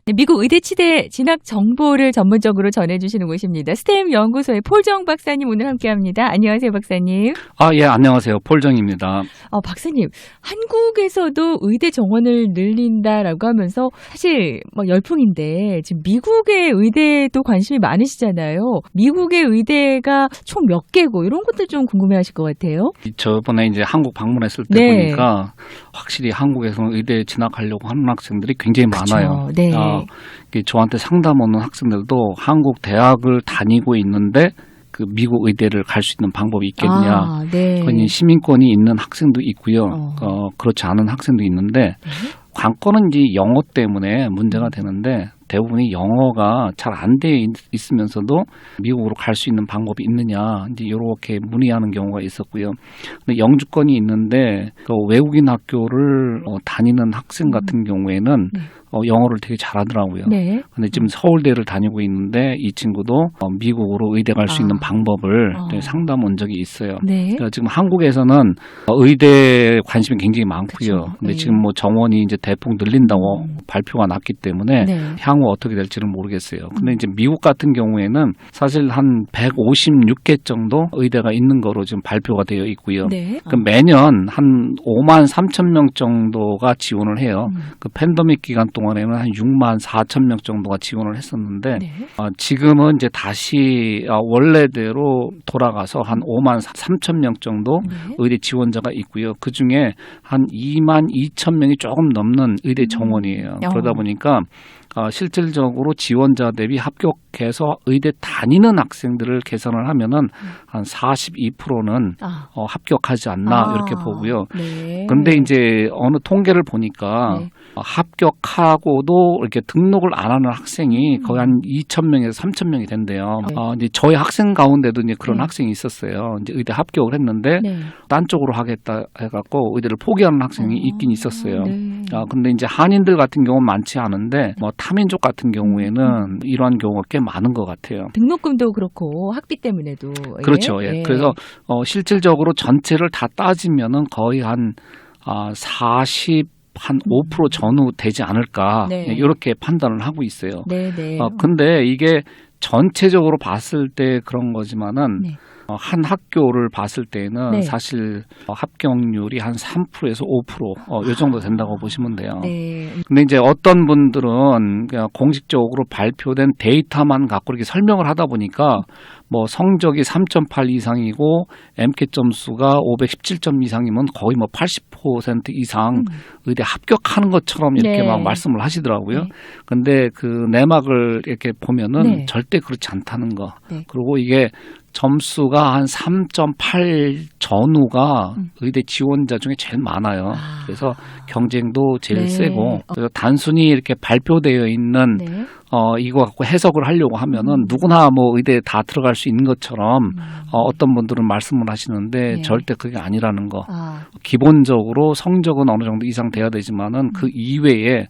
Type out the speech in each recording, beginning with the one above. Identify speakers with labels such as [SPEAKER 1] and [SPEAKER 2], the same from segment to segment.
[SPEAKER 1] 네, 미국 의대 치대 진학 정보를 전문적으로 전해주시는 곳입니다. 스템 연구소의 폴정 박사님 오늘 함께합니다. 안녕하세요, 박사님.
[SPEAKER 2] 예, 안녕하세요. 폴정입니다.
[SPEAKER 1] 박사님, 한국에서도 의대 정원을 늘린다라고 하면서 사실 열풍인데 지금 미국의 의대도 관심이 많으시잖아요. 미국의 의대가 총 몇 개고 이런 것들 좀 궁금해하실 것 같아요.
[SPEAKER 2] 저번에 이제 한국 방문했을 때
[SPEAKER 1] 네.
[SPEAKER 2] 보니까 확실히 한국에서는 의대에 진학하려고 하는 학생들이 굉장히 많아요.
[SPEAKER 1] 네.
[SPEAKER 2] 저한테 상담 오는 학생들도 한국 대학을 다니고 있는데 그 미국 의대를 갈 수 있는 방법이 있겠냐.
[SPEAKER 1] 네.
[SPEAKER 2] 그러니 시민권이 있는 학생도 있고요. 그렇지 않은 학생도 있는데 관건은 이제 영어 때문에 문제가 되는데 대부분이 영어가 잘 안 돼 있으면서도 미국으로 갈 수 있는 방법이 있느냐 이제 이렇게 문의하는 경우가 있었고요. 근데 영주권이 있는데 그 외국인 학교를 다니는 학생 같은 경우에는 영어를 되게 잘하더라고요.
[SPEAKER 1] 네.
[SPEAKER 2] 근데 지금 서울대를 다니고 있는데 이 친구도 미국으로 의대 갈 수 있는 방법을 상담 온 적이 있어요.
[SPEAKER 1] 네.
[SPEAKER 2] 그러니까 지금 한국에서는 의대 관심이 굉장히 많고요.
[SPEAKER 1] 그쵸.
[SPEAKER 2] 근데
[SPEAKER 1] 네.
[SPEAKER 2] 지금 정원이 이제 대폭 늘린다고 발표가 났기 때문에
[SPEAKER 1] 네.
[SPEAKER 2] 향후 어떻게 될지는 모르겠어요. 근데 이제 미국 같은 경우에는 사실 한 156개 정도 의대가 있는 거로 지금 발표가 되어 있고요.
[SPEAKER 1] 네.
[SPEAKER 2] 그 매년 한 5만 3천 명 정도가 지원을 해요. 그 팬데믹 기간 동안에는 한 6만 4천 명 정도가 지원을 했었는데
[SPEAKER 1] 네.
[SPEAKER 2] 지금은 이제 다시 원래대로 돌아가서 한 5만 3천 명 정도 의대 지원자가 있고요. 그 중에 한 2만 2천 명이 조금 넘는 의대 정원이에요. 그러다 보니까 실질적으로 지원자 대비 합격해서 의대 다니는 학생들을 계산을 하면은 한 42%는 합격하지 않나 이렇게 보고요.
[SPEAKER 1] 네.
[SPEAKER 2] 그런데 이제 어느 통계를 보니까 합격하고도 이렇게 등록을 안 하는 학생이 거의 한 2,000명에서 3,000명이 된대요. 이제 저희 학생 가운데도 이제 그런 학생이 있었어요. 이제 의대 합격을 했는데 딴 쪽으로 하겠다 해갖고 의대를 포기하는 학생이 있긴 있었어요. 근데 이제 한인들 같은 경우는 많지 않은데 타민족 같은 경우에는 이러한 경우가 꽤 많은 것 같아요.
[SPEAKER 1] 등록금도 그렇고 학비 때문에도
[SPEAKER 2] 그렇죠. 예. 그래서 실질적으로 전체를 다 따지면은 거의 한 5% 전후 되지 않을까 이렇게 판단을 하고 있어요. 근데 이게 전체적으로 봤을 때 그런 거지만은 한 학교를 봤을 때는 사실 합격률이 한 3%에서 5% 이 정도 된다고 보시면 돼요. 근데 이제 어떤 분들은 그냥 공식적으로 발표된 데이터만 갖고 이렇게 설명을 하다 보니까 성적이 3.8 이상이고 MCAT 점수가 517점 이상이면 거의 80% 이상 의대 합격하는 것처럼 이렇게 막 말씀을 하시더라고요. 근데 그 내막을 이렇게 보면은 절대 그렇지 않다는 거. 그리고 이게 점수가 한 3.8 전후가 의대 지원자 중에 제일 많아요. 그래서 경쟁도 제일 세고 그래서 단순히 이렇게 발표되어 있는 이거 갖고 해석을 하려고 하면은 누구나 의대에 다 들어갈 수 있는 것처럼 어떤 분들은 말씀을 하시는데 절대 그게 아니라는 거. 기본적으로 성적은 어느 정도 이상 돼야 되지만은 그 이외에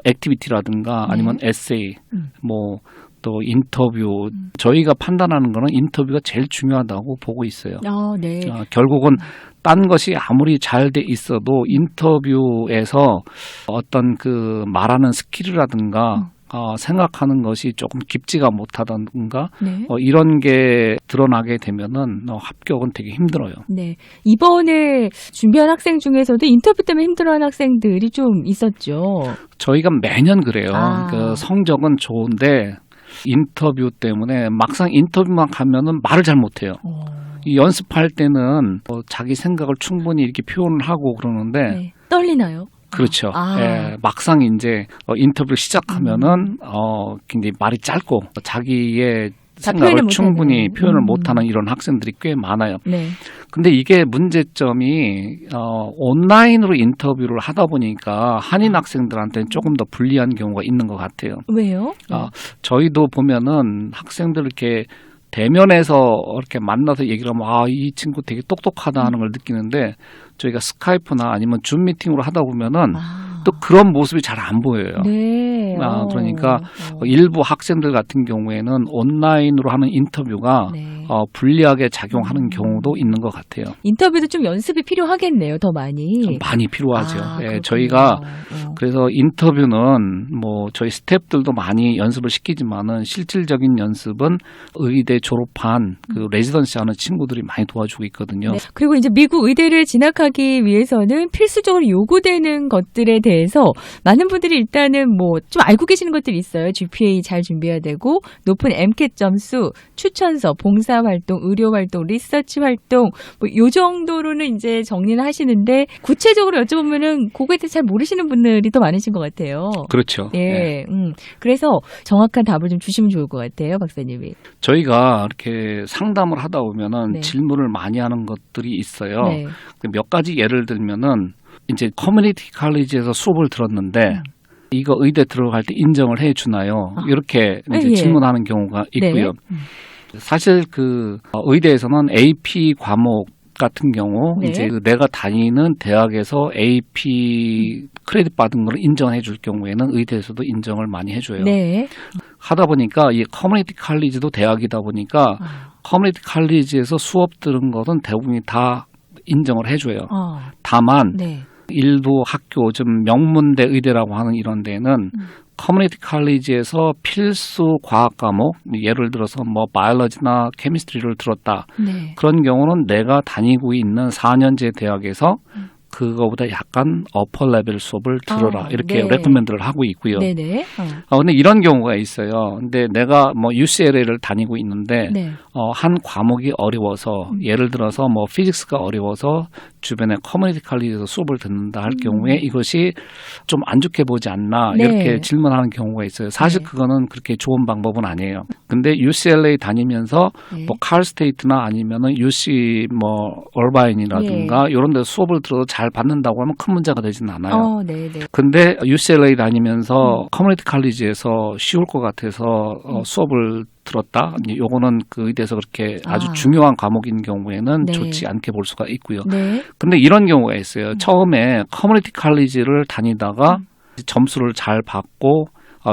[SPEAKER 2] 액티비티라든가 아니면 에세이 또 인터뷰 저희가 판단하는 거는 인터뷰가 제일 중요하다고 보고 있어요. 결국은 딴 것이 아무리 잘 돼 있어도 인터뷰에서 어떤 그 말하는 스킬이라든가 생각하는 것이 조금 깊지가 못하던가 이런 게 드러나게 되면은 합격은 되게 힘들어요.
[SPEAKER 1] 네. 이번에 준비한 학생 중에서도 인터뷰 때문에 힘들어하는 학생들이 좀 있었죠.
[SPEAKER 2] 저희가 매년 그래요. 그 성적은 좋은데 인터뷰 때문에 막상 인터뷰만 가면은 말을 잘 못해요. 연습할 때는 자기 생각을 충분히 이렇게 표현을 하고 그러는데
[SPEAKER 1] 떨리나요?
[SPEAKER 2] 그렇죠. 막상 이제 인터뷰를 시작하면은 굉장히 말이 짧고 자기의 생각을 충분히 표현을 못하는 이런 학생들이 꽤 많아요. 근데 이게 문제점이 온라인으로 인터뷰를 하다 보니까 한인 학생들한테는 조금 더 불리한 경우가 있는 것 같아요.
[SPEAKER 1] 왜요?
[SPEAKER 2] 저희도 보면은 학생들 이렇게 대면에서 이렇게 만나서 얘기를 하면 이 친구 되게 똑똑하다 하는 걸 느끼는데 저희가 스카이프나 아니면 줌 미팅으로 하다 보면은 또 그런 모습이 잘 안 보여요.
[SPEAKER 1] 네.
[SPEAKER 2] 그러니까 일부 학생들 같은 경우에는 온라인으로 하는 인터뷰가
[SPEAKER 1] 네.
[SPEAKER 2] 불리하게 작용하는 경우도 있는 것 같아요.
[SPEAKER 1] 인터뷰도 좀 연습이 필요하겠네요. 더 많이.
[SPEAKER 2] 좀 많이 필요하죠. 저희가 그래서 인터뷰는 뭐 저희 스태프들도 많이 연습을 시키지만은 실질적인 연습은 의대 졸업한 그 레지던시 하는 친구들이 많이 도와주고 있거든요.
[SPEAKER 1] 네. 그리고 이제 미국 의대를 진학하기 위해서는 필수적으로 요구되는 것들에 대해서 많은 분들이 일단은 뭐 좀 알고 계시는 것들이 있어요. GPA 잘 준비해야 되고 높은 MCAT 점수, 추천서, 봉사활동, 의료활동, 리서치 활동 뭐 요 정도로는 이제 정리는 하시는데 구체적으로 여쭤보면은 그거에 대해 잘 모르시는 분들이 더 많으신 것 같아요.
[SPEAKER 2] 그렇죠.
[SPEAKER 1] 예. 그래서 정확한 답을 좀 주시면 좋을 것 같아요, 박사님이.
[SPEAKER 2] 저희가 이렇게 상담을 하다 보면은
[SPEAKER 1] 네.
[SPEAKER 2] 질문을 많이 하는 것들이 있어요.
[SPEAKER 1] 네.
[SPEAKER 2] 몇 가지 예를 들면은 이제 커뮤니티 칼리지에서 수업을 들었는데 이거 의대 들어갈 때 인정을 해 주나요? 이렇게 이제 질문하는 경우가 있고요.
[SPEAKER 1] 네.
[SPEAKER 2] 사실 그 의대에서는 AP 과목 같은 경우
[SPEAKER 1] 네.
[SPEAKER 2] 이제 내가 다니는 대학에서 AP 크레딧 받은 걸 인정해 줄 경우에는 의대에서도 인정을 많이 해줘요.
[SPEAKER 1] 네.
[SPEAKER 2] 하다 보니까 이 커뮤니티 칼리지도 대학이다 보니까 커뮤니티 칼리지에서 수업 들은 것은 대부분이 다 인정을 해줘요. 다만
[SPEAKER 1] 네.
[SPEAKER 2] 일부 학교 좀 명문대 의대라고 하는 이런 데는 커뮤니티 칼리지에서 필수 과학 과목 예를 들어서 뭐 바이올로지나 케미스트리를 들었다.
[SPEAKER 1] 네.
[SPEAKER 2] 그런 경우는 내가 다니고 있는 4년제 대학에서 그거보다 약간 어퍼 레벨 수업을 들어라. 이렇게
[SPEAKER 1] 네.
[SPEAKER 2] 레코멘드를 하고 있고요.
[SPEAKER 1] 네네.
[SPEAKER 2] 근데 이런 경우가 있어요. 근데 내가 뭐 UCLA를 다니고 있는데
[SPEAKER 1] 네.
[SPEAKER 2] 한 과목이 어려워서 예를 들어서 뭐 피직스가 어려워서 주변에 커뮤니티 칼리지에서 수업을 듣는다 할 경우에 이것이 좀 안 좋게 보지 않나
[SPEAKER 1] 네.
[SPEAKER 2] 이렇게 질문하는 경우가 있어요. 사실 그거는 그렇게 좋은 방법은 아니에요. 근데 UCLA 다니면서 뭐 칼스테이트나 아니면은 UC 뭐 얼바인이라든가 이런 데 수업을 들어도 잘 받는다고 하면 큰 문제가 되지는 않아요.
[SPEAKER 1] 네네.
[SPEAKER 2] 근데 UCLA 다니면서 커뮤니티 칼리지에서 쉬울 것 같아서 수업을 들었다. 요거는 그 의대에서 그렇게 아주 중요한 과목인 경우에는
[SPEAKER 1] 네.
[SPEAKER 2] 좋지 않게 볼 수가 있고요.
[SPEAKER 1] 네.
[SPEAKER 2] 근데 이런 경우가 있어요. 처음에 커뮤니티 칼리지를 다니다가 점수를 잘 받고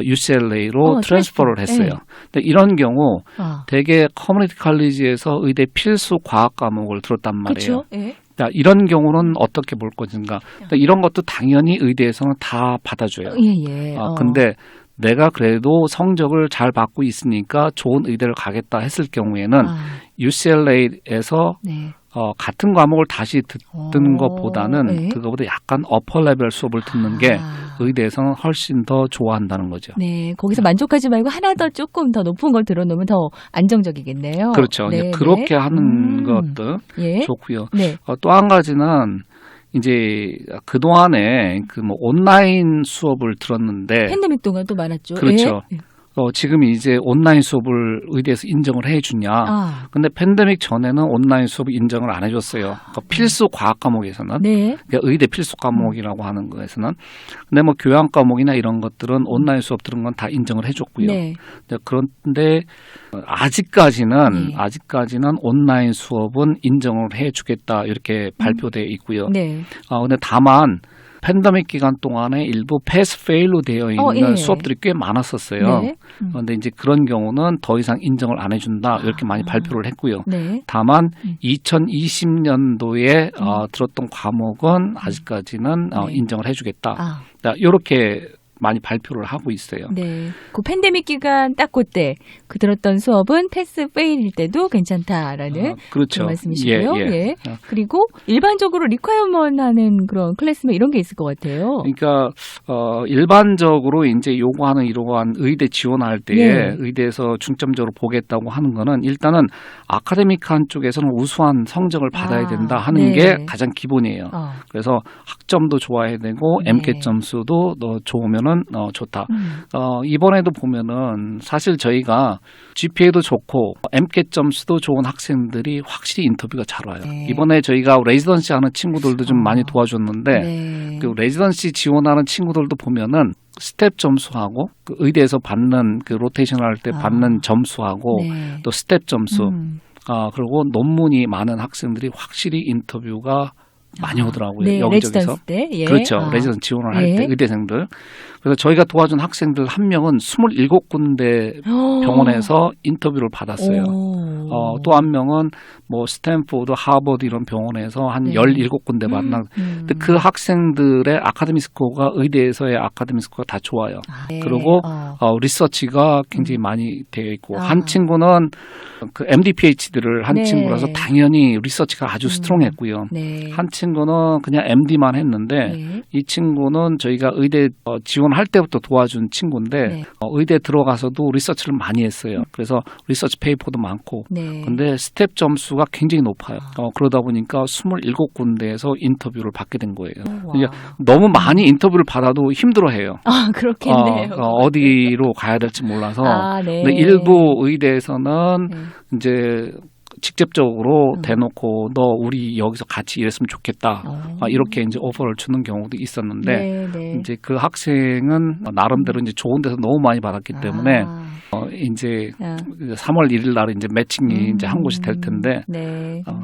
[SPEAKER 2] UCLA로 트랜스퍼를 했어요.
[SPEAKER 1] 네.
[SPEAKER 2] 근데 이런 경우 되게 커뮤니티 칼리지에서 의대 필수 과학 과목을 들었단 말이에요.
[SPEAKER 1] 그렇죠. 네.
[SPEAKER 2] 이런 경우는 어떻게 볼 것인가? 이런 것도 당연히 의대에서는 다 받아줘요.
[SPEAKER 1] 예.
[SPEAKER 2] 근데 내가 그래도 성적을 잘 받고 있으니까 좋은 의대를 가겠다 했을 경우에는 UCLA에서
[SPEAKER 1] 네.
[SPEAKER 2] 같은 과목을 다시 듣는 것보다는
[SPEAKER 1] 네.
[SPEAKER 2] 그거보다 약간 어퍼 레벨 수업을 듣는 게 의대에서는 훨씬 더 좋아한다는 거죠.
[SPEAKER 1] 네, 거기서 만족하지 말고 하나 더 조금 더 높은 걸 들어놓으면 더 안정적이겠네요.
[SPEAKER 2] 그렇죠.
[SPEAKER 1] 네,
[SPEAKER 2] 그렇게 하는 것도 좋고요.
[SPEAKER 1] 네.
[SPEAKER 2] 또 한 가지는 이제 그 동안에 그 뭐 온라인 수업을 들었는데
[SPEAKER 1] 팬데믹 동안 또 많았죠.
[SPEAKER 2] 그렇죠. 지금 이제 온라인 수업을 의대에서 인정을 해주냐. 근데 팬데믹 전에는 온라인 수업을 인정을 안 해줬어요. 그러니까 필수 과학 과목에서는.
[SPEAKER 1] 네.
[SPEAKER 2] 그러니까 의대 필수 과목이라고 하는 거에서는. 근데 뭐 교양 과목이나 이런 것들은 온라인 수업 들은 건 다 인정을 해줬고요.
[SPEAKER 1] 네.
[SPEAKER 2] 그런데 아직까지는 온라인 수업은 인정을 해주겠다 이렇게 발표되어 있고요.
[SPEAKER 1] 네.
[SPEAKER 2] 근데 다만 팬데믹 기간 동안에 일부 패스 페일로 되어 있는 수업들이 꽤 많았었어요.
[SPEAKER 1] 네.
[SPEAKER 2] 그런데 이제 그런 경우는 더 이상 인정을 안 해준다 이렇게 많이 발표를 했고요.
[SPEAKER 1] 네.
[SPEAKER 2] 다만 2020년도에 들었던 과목은 아직까지는 인정을 해주겠다. 이렇게 많이 발표를 하고 있어요.
[SPEAKER 1] 네. 그 팬데믹 기간 딱 그때 그 들었던 수업은 패스 페일일 때도 괜찮다라는
[SPEAKER 2] 그렇죠.
[SPEAKER 1] 그런 말씀이시고요.
[SPEAKER 2] 예.
[SPEAKER 1] 그리고 일반적으로 리퀘어먼 하는 그런 클래스면 이런 게 있을 것 같아요.
[SPEAKER 2] 그러니까 일반적으로 이제 요구하는 이러한 의대 지원할 때에 의대에서 중점적으로 보겠다고 하는 거는 일단은 아카데믹한 쪽에서는 우수한 성적을 받아야 된다 하는 게 가장 기본이에요. 그래서 학점도 좋아야 되고 MCAT 점수도 더 좋으면은 좋다. 이번에도 보면은 사실 저희가 GPA도 좋고 MCAT 점수도 좋은 학생들이 확실히 인터뷰가 잘 와요. 이번에 저희가 레지던시 하는 친구들도 좀 많이 도와줬는데 그 레지던시 지원하는 친구들도 보면은 스텝 점수하고 그 의대에서 받는 그 로테이션 할 때 받는 점수하고 또 스텝 점수 그리고 논문이 많은 학생들이 확실히 인터뷰가 많이 오더라고요.
[SPEAKER 1] 네,
[SPEAKER 2] 여기저기서.
[SPEAKER 1] 때? 예.
[SPEAKER 2] 그렇죠. 레지던스 지원을 할
[SPEAKER 1] 예.
[SPEAKER 2] 때 의대생들. 그래서 저희가 도와준 학생들 한 명은 27군데 병원에서 인터뷰를 받았어요. 또 한 명은 뭐 스탠포드, 하버드 이런 병원에서 한 17군데 만나. 근데 그 학생들의 아카데미 스코어가 의대에서의 아카데미 스코어가 다 좋아요.
[SPEAKER 1] 네.
[SPEAKER 2] 그리고 리서치가 굉장히 많이 되어 있고 한 친구는 그 MD, PhD를 한
[SPEAKER 1] 네.
[SPEAKER 2] 친구라서 당연히 리서치가 아주 스트롱했고요.
[SPEAKER 1] 네.
[SPEAKER 2] 한 친구는 그냥 MD만 했는데 이 친구는 저희가 의대 지원할 때부터 도와준 친구인데 의대 들어가서도 리서치를 많이 했어요. 그래서 리서치 페이퍼도 많고 근데 스텝 점수가 굉장히 높아요. 그러다 보니까 27군데에서 인터뷰를 받게 된 거예요. 너무 많이 인터뷰를 받아도 힘들어해요.
[SPEAKER 1] 아, 그렇겠네요.
[SPEAKER 2] 어디로 가야 될지 몰라서.
[SPEAKER 1] 네.
[SPEAKER 2] 근데 일부 의대에서는 이제 직접적으로 대놓고 너 우리 여기서 같이 일했으면 좋겠다. 이렇게 이제 오퍼를 주는 경우도 있었는데 이제 그 학생은 나름대로 이제 좋은 데서 너무 많이 받았기 때문에 이제 3월 1일 날 이제 매칭이 이제 한 곳이 될 텐데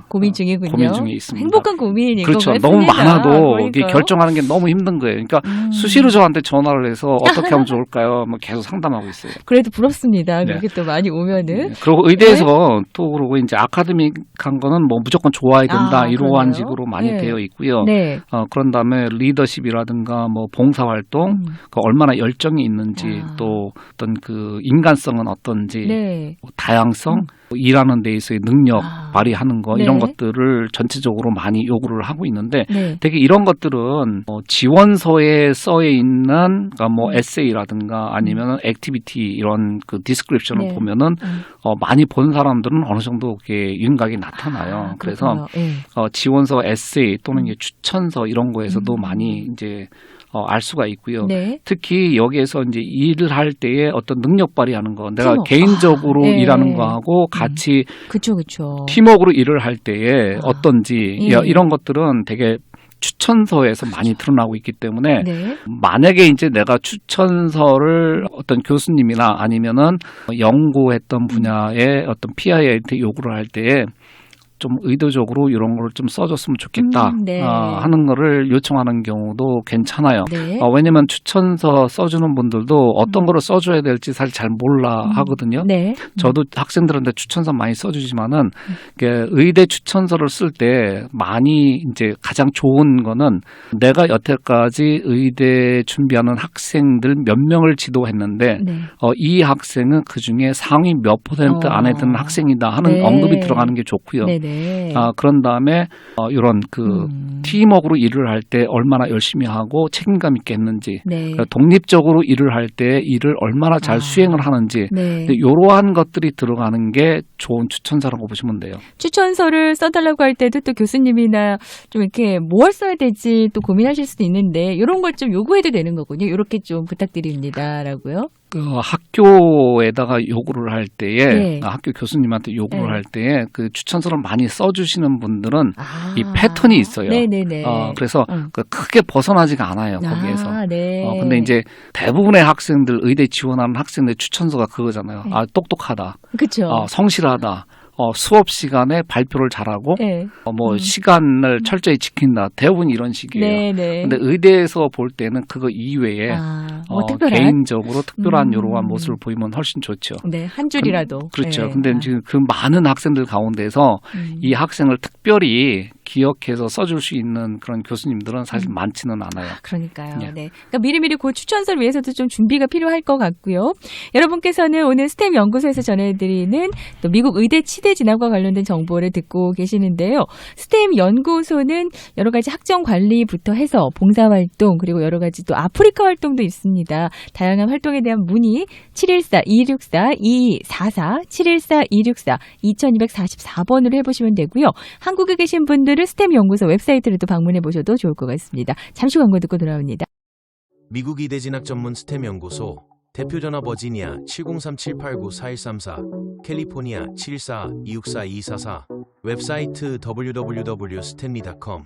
[SPEAKER 1] 고민 중이군요.
[SPEAKER 2] 고민 중에 있습니다.
[SPEAKER 1] 행복한 고민인
[SPEAKER 2] 그렇죠.
[SPEAKER 1] 것
[SPEAKER 2] 너무
[SPEAKER 1] 같습니다.
[SPEAKER 2] 많아도 이게 결정하는 게 너무 힘든 거예요. 그러니까 수시로 저한테 전화를 해서 어떻게 하면 좋을까요? 뭐 계속 상담하고 있어요.
[SPEAKER 1] 그래도 부럽습니다. 그렇게 또 많이 오면은.
[SPEAKER 2] 그리고 의대에서 또 그러고 이제 아카데믹한 거는 뭐 무조건 좋아야 된다 이러한 식으로 많이 되어 있고요. 그런 다음에 리더십이라든가 뭐 봉사활동, 그 얼마나 열정이 있는지 또 어떤 그 인간성은 어떤지, 뭐 다양성, 일하는 데 있어의 능력 발휘하는 거 이런 것들을 전체적으로 많이 요구를 하고 있는데 되게 이런 것들은 지원서에 써 있는 그러니까 뭐 에세이라든가 아니면 액티비티 이런 그 디스크립션을 보면은 많이 본 사람들은 어느 정도 그게 윤곽이 나타나요. 그래서 지원서 에세이 또는 이제 추천서 이런 거에서도 많이 이제 알 수가 있고요. 특히 여기에서 이제 일을 할 때에 어떤 능력 발휘하는 거, 내가 개인적으로 일하는 거하고 같이
[SPEAKER 1] 그쵸.
[SPEAKER 2] 팀워크로 일을 할 때에 어떤지 이런 것들은 되게 추천서에서 많이 드러나고 있기 때문에 만약에 이제 내가 추천서를 어떤 교수님이나 아니면은 연구했던 분야의 어떤 PI한테 요구를 할 때에 좀 의도적으로 이런 걸 좀 써줬으면 좋겠다 하는 거를 요청하는 경우도 괜찮아요. 왜냐하면 추천서 써주는 분들도 어떤 거를 써줘야 될지 사실 잘 몰라 하거든요. 저도 학생들한테 추천서 많이 써주지만은 의대 추천서를 쓸 때 많이 이제 가장 좋은 거는 내가 여태까지 의대 준비하는 학생들 몇 명을 지도했는데 이 학생은 그 중에 상위 몇 % 안에 드는 학생이다 하는 언급이 들어가는 게 좋고요. 그런 다음에 이런 그 팀워크로 일을 할 때 얼마나 열심히 하고 책임감 있게 했는지, 독립적으로 일을 할 때 일을 얼마나 잘 수행을 하는지, 이러한 것들이 들어가는 게 좋은 추천서라고 보시면 돼요.
[SPEAKER 1] 추천서를 써달라고 할 때도 또 교수님이나 좀 이렇게 뭘 써야 될지 또 고민하실 수도 있는데 이런 걸 좀 요구해도 되는 거군요. 이렇게 좀 부탁드립니다라고요.
[SPEAKER 2] 그 학교에다가 요구를 할 때에 학교 교수님한테 요구를 할 때에 그 추천서를 많이 써주시는 분들은 이 패턴이 있어요. 그래서 크게 벗어나지가 않아요 거기에서. 근데 이제 대부분의 학생들 의대 지원하는 학생들 추천서가 그거잖아요. 똑똑하다.
[SPEAKER 1] 그렇죠.
[SPEAKER 2] 성실하다. 수업 시간에 발표를 잘하고 뭐 시간을 철저히 지킨다. 대부분 이런 식이에요. 근데 의대에서 볼 때는 그거 이외에 개인적으로 특별한 이러한 모습을 보이면 훨씬 좋죠.
[SPEAKER 1] 한 줄이라도.
[SPEAKER 2] 그렇죠. 근데 지금 그 많은 학생들 가운데서 이 학생을 특별히 기억해서 써줄 수 있는 그런 교수님들은 사실 많지는 않아요.
[SPEAKER 1] 그러니까요. 그러니까 미리미리 그 추천서를 위해서도 좀 준비가 필요할 것 같고요. 여러분께서는 오늘 스템 연구소에서 전해드리는 또 미국 의대 치대 진학과 관련된 정보를 듣고 계시는데요. 스템 연구소는 여러 가지 학점 관리부터 해서 봉사활동 그리고 여러 가지 또 아프리카 활동도 있습니다. 다양한 활동에 대한 문의 714-264-2244 714-264-2244번으로 해보시면 되고요. 한국에 계신 분들은 스템 연구소 웹사이트를 또 방문해 보셔도 좋을 것 같습니다. 잠시 광고 듣고 돌아옵니다.
[SPEAKER 3] 미국 의대 진학 전문 스템 연구소 대표 전화 버지니아 703-789-4134 캘리포니아 714-264-244 웹사이트 www.stanley.com